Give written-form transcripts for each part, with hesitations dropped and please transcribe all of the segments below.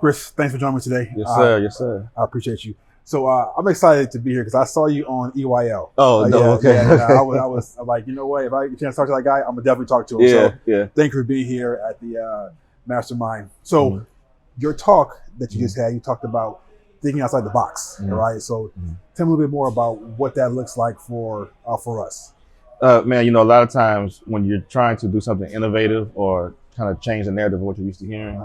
Chris, thanks for joining me today. Yes, sir. Yes, sir. I appreciate you. So I'm excited to be here because I saw you on EYL. Oh, no, okay. Yeah, I was like, you know what? If I get a chance to talk to that guy, I'm gonna definitely talk to him. So thank you for being here at the mastermind. So your talk that you just had, you talked about thinking outside the box, right? So tell me a little bit more about what that looks like for us. Man, a lot of times when you're trying to do something innovative or kind of change the narrative of what you're used to hearing,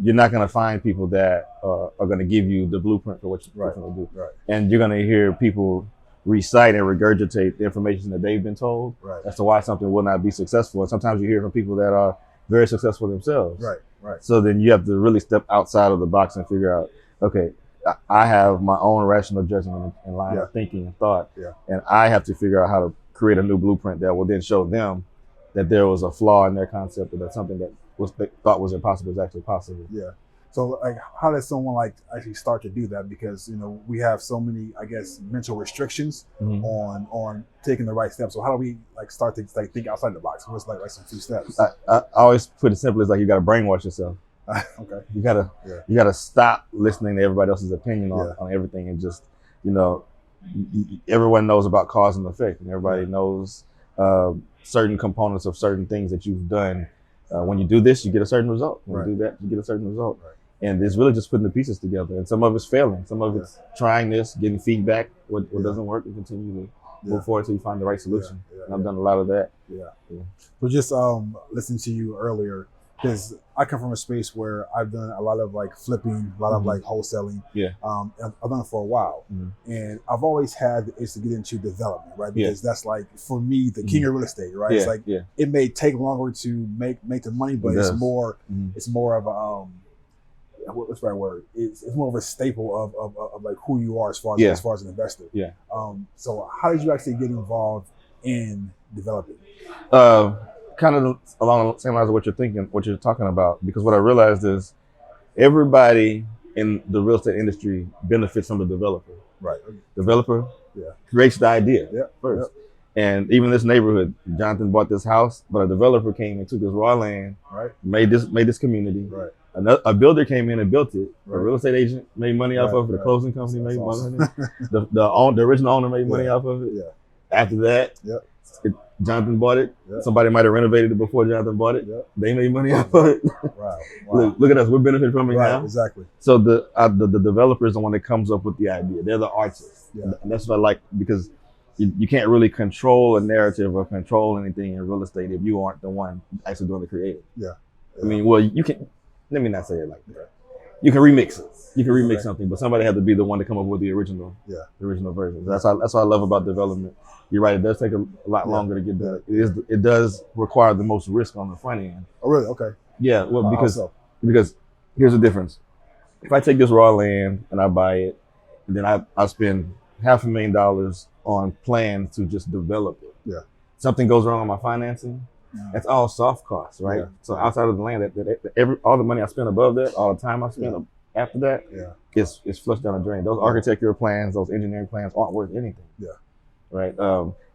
you're not going to find people that are going to give you the blueprint for what you're going to do. Right. And you're going to hear people recite and regurgitate the information that they've been told as to why something will not be successful. And sometimes you hear from people that are very successful themselves. Right. So then you have to really step outside of the box and figure out, okay, I have my own rational judgment and line of thinking and thought. And I have to figure out how to create a new blueprint that will then show them that there was a flaw in their concept, or that something that they thought was impossible is actually possible. Yeah. So like, how does someone like actually start to do that? Because we have so many, I guess, mental restrictions on taking the right steps. So how do we like start to like think outside the box? What's like some few steps? I always put it simply as like you got to brainwash yourself. Okay. You gotta stop listening to everybody else's opinion on everything, and just everyone knows about cause and effect, and everybody knows certain components of certain things that you've done. When you do this, you get a certain result. When you do that, you get a certain result. And it's really just putting the pieces together. And some of it's failing. Some of it's trying this, getting feedback, what doesn't work, and continue to move forward until you find the right solution. And I've done a lot of that. So just listening to you earlier, because I come from a space where I've done a lot of like flipping, a lot of like wholesaling. I've done it for a while. And I've always had the itch to get into development, right? Because that's like, for me, the king of real estate, right? It's like, it may take longer to make the money, but it's more of a, what's the right word? It's more of a staple of like who you are as far as an investor. So how did you actually get involved in developing? Kind of along the same lines of what you're talking about, because what I realized is everybody in the real estate industry benefits from the developer. Developer creates the idea first. And even this neighborhood, Jonathan bought this house, but a developer came and took this raw land, made this community. A builder came in and built it. A real estate agent made money off of it. The closing company made money. The original owner made money off of it. After that, Jonathan bought it. Somebody might have renovated it before Jonathan bought it. They made money off of it. Look at us. We're benefiting from it now. Exactly. So the developer is the one that comes up with the idea. They're the artists. And that's what I like, because you can't really control a narrative or control anything in real estate if you aren't the one actually doing the creative. I mean, well, you can, let me not say it like that. You can remix it. You can remix something, but somebody had to be the one to come up with the original version. That's what I love about development. You're right. It does take a lot longer to get done. It does require the most risk on the front end. Oh, really? Okay. Yeah. Well, because here's the difference. If I take this raw land and I buy it, and then I spend $500,000 on plans to just develop it. Something goes wrong on my financing. That's all soft costs, right? So outside of the land, all the money I spend above that, all the time I spend after that, it's flushed down the drain. Those architectural plans, those engineering plans aren't worth anything. Right?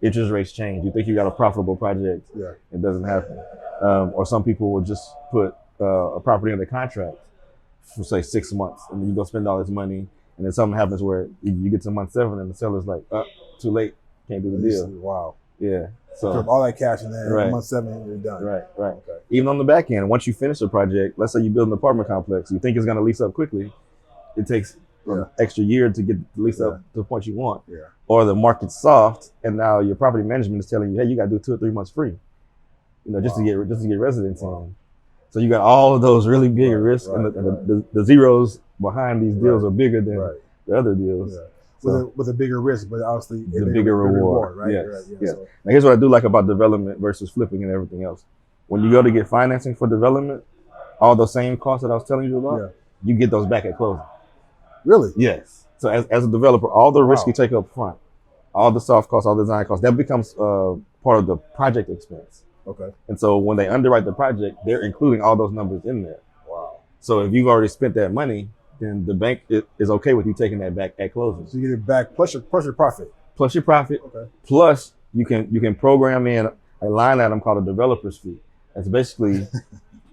Interest rates change. You think you got a profitable project, it doesn't happen. Or some people will just put a property under contract for say 6 months, and then you go spend all this money, and then something happens where you get to month 7 and the seller's like, too late, can't do the deal. Wow. So put all that cash in there, month 7, you're done. Okay. Even on the back end, once you finish a project, let's say you build an apartment complex, you think it's going to lease up quickly, it takes an extra year to get the lease up to the point you want. Or the market's soft, and now your property management is telling you, hey, you got to do 2 or 3 months free, just to get residents in. So you got all of those really big risks, and the zeros behind these deals are bigger than the other deals. So, with a bigger risk, but obviously the bigger reward. Right? So. Now here's what I do like about development versus flipping and everything else. When you go to get financing for development, all those same costs that I was telling you about, you get those back at closing. Really? Yes. So as a developer, all the risk you take up front, all the soft costs, all the design costs, that becomes part of the project expense. And so when they underwrite the project, they're including all those numbers in there. So if you've already spent that money, then the bank is okay with you taking that back at closing. So you get it back plus your profit. Plus your profit. Plus you can program in a line item called a developer's fee. That's basically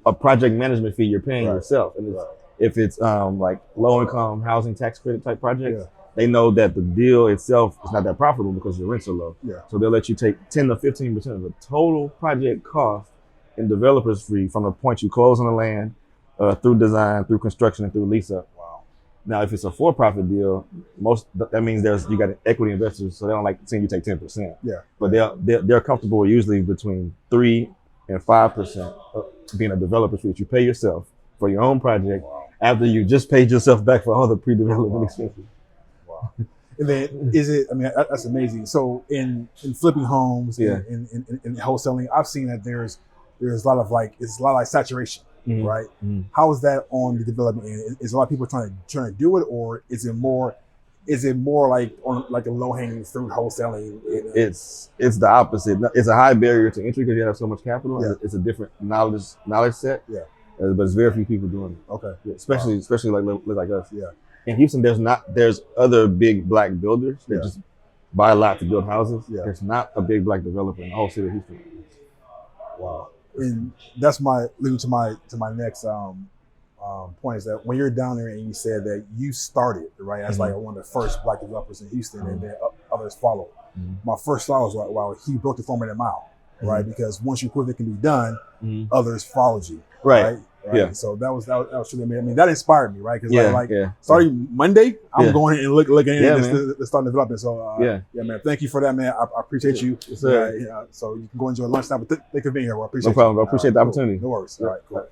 a project management fee you're paying yourself. And If it's like low income housing tax credit type projects, they know that the deal itself is not that profitable because your rents are low. So they'll let you take 10 to 15% of the total project cost in developers fee from the point you close on the land, through design, through construction, and through lease up. Wow. Now, if it's a for-profit deal, that means you got equity investors, so they don't like seeing you take 10%. But they're comfortable usually between 3 and 5% being a developer's fee that you pay yourself for your own project after you just paid yourself back for all the pre-development expenses. Wow. And then I mean, that's amazing. So in flipping homes, in wholesaling, I've seen that there's a lot of saturation, right? How is that on the development end? Is a lot of people trying to do it, or is it more like on like a low hanging fruit wholesaling? It's the opposite. It's a high barrier to entry because you have so much capital. It's a different knowledge set. But there's very few people doing it. Okay. Especially like us. In Houston, there's other big black builders that just buy a lot to build houses. There's not a big black developer in the whole city of Houston. Wow. And that's leading to my next point is that when you're down there and you said that you started, right, as like one of the first black developers in Houston, and then others followed. My first thought was like, wow, he broke the 4-minute mile, right? Because once you prove it can be done, others followed you, right? Yeah. So that was truly amazing. I mean, that inspired me, right? Because starting Monday, I'm going and looking into starting developing. So man, thank you for that, man. I appreciate you. Yes, so you can go enjoy lunchtime. But thank you for being here. Well, I appreciate no problem. I appreciate the opportunity. Cool. No worries. All right, cool.